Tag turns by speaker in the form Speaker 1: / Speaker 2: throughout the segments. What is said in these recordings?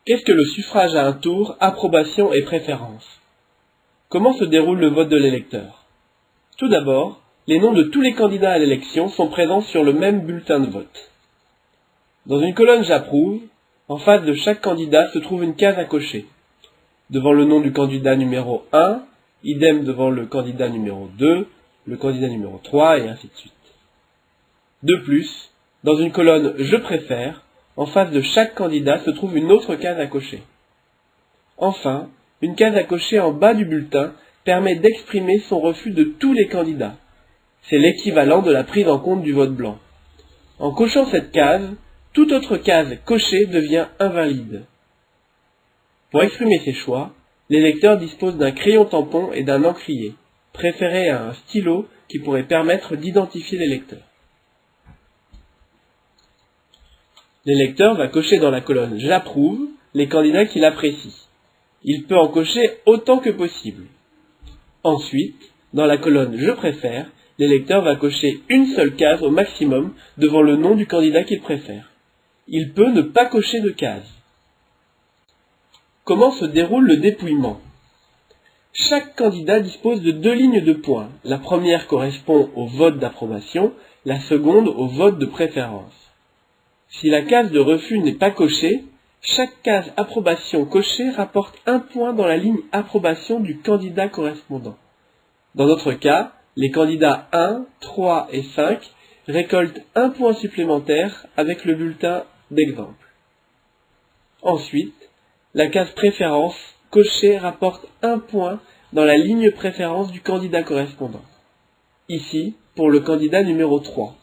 Speaker 1: Qu'est-ce que le suffrage à un tour, approbation et préférence? Comment se déroule le vote de l'électeur? Tout d'abord, les noms de tous les candidats à l'élection sont présents sur le même bulletin de vote. Dans une colonne J'approuve, en face de chaque candidat se trouve une case à cocher. Devant le nom du candidat numéro 1, idem devant le candidat numéro 2, le candidat numéro 3, et ainsi de suite. De plus, dans une colonne Je préfère, en face de chaque candidat se trouve une autre case à cocher. Enfin, une case à cocher en bas du bulletin permet d'exprimer son refus de tous les candidats. C'est l'équivalent de la prise en compte du vote blanc. En cochant cette case, toute autre case cochée devient invalide. Pour exprimer ses choix, l'électeur dispose d'un crayon tampon et d'un encrier, préféré à un stylo qui pourrait permettre d'identifier l'électeur. L'électeur va cocher dans la colonne J'approuve les candidats qu'il apprécie. Il peut en cocher autant que possible. Ensuite, dans la colonne Je préfère, l'électeur va cocher une seule case au maximum devant le nom du candidat qu'il préfère. Il peut ne pas cocher de case. Comment se déroule le dépouillement? Chaque candidat dispose de 2 lignes de points. La première correspond au vote d'approbation, la seconde au vote de préférence. Si la case de refus n'est pas cochée, chaque case approbation cochée rapporte 1 point dans la ligne approbation du candidat correspondant. Dans notre cas, les candidats 1, 3 et 5 récoltent 1 point supplémentaire avec le bulletin d'exemple. Ensuite, la case préférence cochée rapporte 1 point dans la ligne préférence du candidat correspondant. Ici, pour le candidat numéro 3.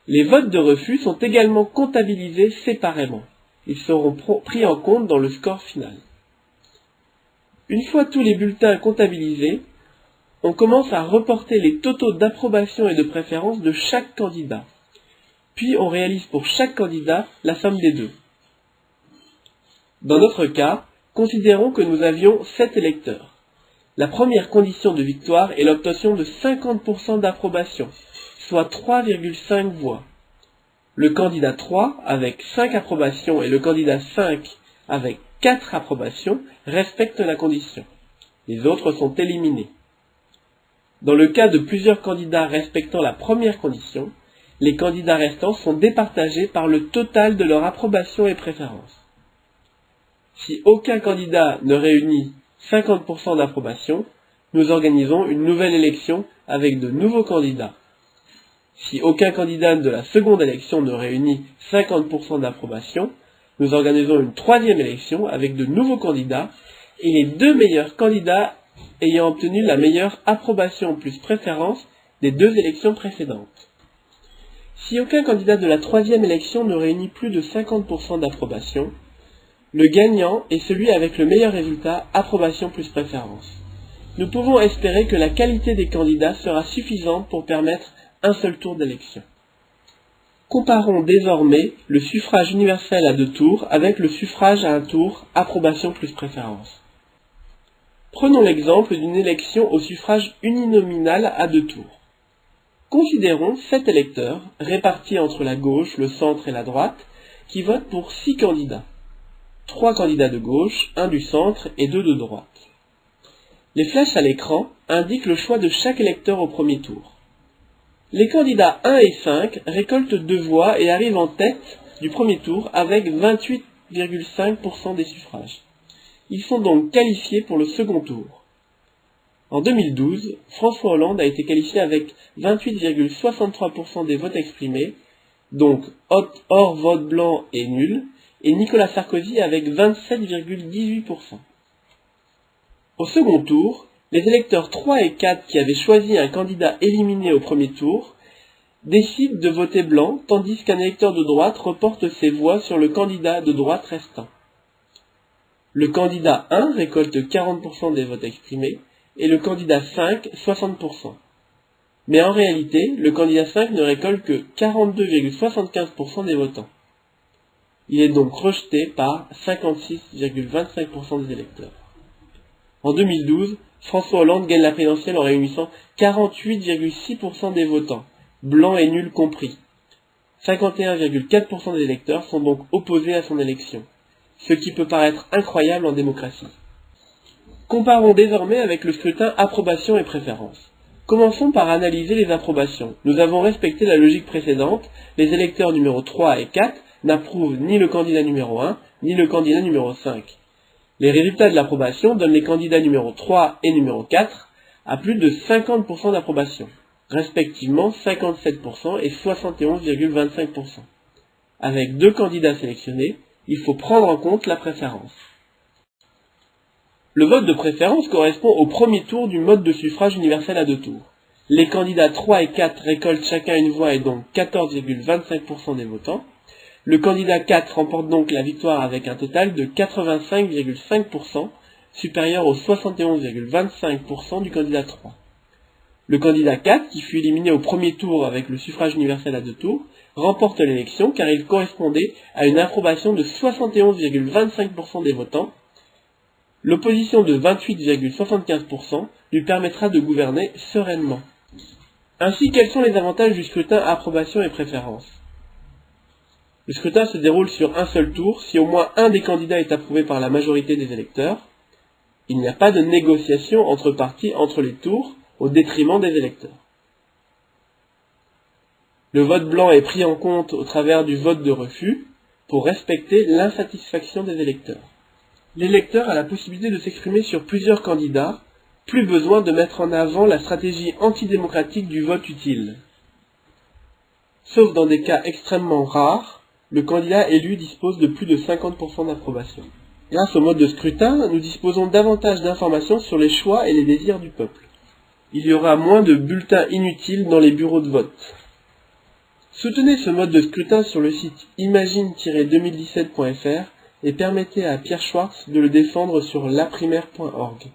Speaker 1: Les votes de refus sont également comptabilisés séparément. Ils seront pris en compte dans le score final. Une fois tous les bulletins comptabilisés, on commence à reporter les totaux d'approbation et de préférence de chaque candidat. Puis on réalise pour chaque candidat la somme des deux. Dans notre cas, considérons que nous avions 7 électeurs. La première condition de victoire est l'obtention de 50% d'approbation, soit 3,5 voix. Le candidat 3, avec 5 approbations, et le candidat 5, avec 4 approbations, respectent la condition. Les autres sont éliminés. Dans le cas de plusieurs candidats respectant la première condition, les candidats restants sont départagés par le total de leur approbation et préférence. Si aucun candidat ne réunit 50% d'approbation, nous organisons une nouvelle élection avec de nouveaux candidats. Si aucun candidat de la seconde élection ne réunit 50% d'approbation, nous organisons une troisième élection avec de nouveaux candidats et les 2 meilleurs candidats ayant obtenu la meilleure approbation plus préférence des 2 élections précédentes. Si aucun candidat de la troisième élection ne réunit plus de 50% d'approbation, le gagnant est celui avec le meilleur résultat, approbation plus préférence. Nous pouvons espérer que la qualité des candidats sera suffisante pour permettre un seul tour d'élection. Comparons désormais le suffrage universel à 2 tours avec le suffrage à un tour, approbation plus préférence. Prenons l'exemple d'une élection au suffrage uninominal à 2 tours. Considérons 7 électeurs, répartis entre la gauche, le centre et la droite, qui votent pour 6 candidats. 3 candidats de gauche, 1 du centre et 2 de droite. Les flèches à l'écran indiquent le choix de chaque électeur au premier tour. Les candidats 1 et 5 récoltent 2 voix et arrivent en tête du premier tour avec 28,5% des suffrages. Ils sont donc qualifiés pour le second tour. En 2012, François Hollande a été qualifié avec 28,63% des votes exprimés, donc hors vote blanc et nul, et Nicolas Sarkozy avec 27,18%. Au second tour, les électeurs 3 et 4 qui avaient choisi un candidat éliminé au premier tour décident de voter blanc, tandis qu'un électeur de droite reporte ses voix sur le candidat de droite restant. Le candidat 1 récolte 40% des votes exprimés et le candidat 5 60%. Mais en réalité, le candidat 5 ne récolte que 42,75% des votants. Il est donc rejeté par 56,25% des électeurs. En 2012, François Hollande gagne la présidentielle en réunissant 48,6% des votants, blancs et nuls compris. 51,4% des électeurs sont donc opposés à son élection. ce qui peut paraître incroyable en démocratie. Comparons désormais avec le scrutin approbation et préférence. Commençons par analyser les approbations. Nous avons respecté la logique précédente, les électeurs numéro 3 et 4 n'approuvent ni le candidat numéro 1, ni le candidat numéro 5. Les résultats de l'approbation donnent les candidats numéro 3 et numéro 4 à plus de 50% d'approbation, respectivement 57% et 71,25%. Avec deux candidats sélectionnés, il faut prendre en compte la préférence. Le vote de préférence correspond au premier tour du mode de suffrage universel à deux tours. Les candidats 3 et 4 récoltent chacun une voix et donc 14,25% des votants. Le candidat 4 remporte donc la victoire avec un total de 85,5%, supérieur aux 71,25% du candidat 3. Le candidat 4, qui fut éliminé au premier tour avec le suffrage universel à deux tours, remporte l'élection car il correspondait à une approbation de 71,25% des votants. L'opposition de 28,75% lui permettra de gouverner sereinement. Ainsi, quels sont les avantages du scrutin approbation et préférence? Le scrutin se déroule sur un seul tour si au moins un des candidats est approuvé par la majorité des électeurs. Il n'y a pas de négociation entre partis entre les tours au détriment des électeurs. Le vote blanc est pris en compte au travers du vote de refus pour respecter l'insatisfaction des électeurs. L'électeur a la possibilité de s'exprimer sur plusieurs candidats, plus besoin de mettre en avant la stratégie antidémocratique du vote utile. Sauf dans des cas extrêmement rares, le candidat élu dispose de plus de 50% d'approbation. Grâce au mode de scrutin, nous disposons davantage d'informations sur les choix et les désirs du peuple. Il y aura moins de bulletins inutiles dans les bureaux de vote. Soutenez ce mode de scrutin sur le site imagine-2017.fr et permettez à Pierre Schwartz de le défendre sur laprimaire.org.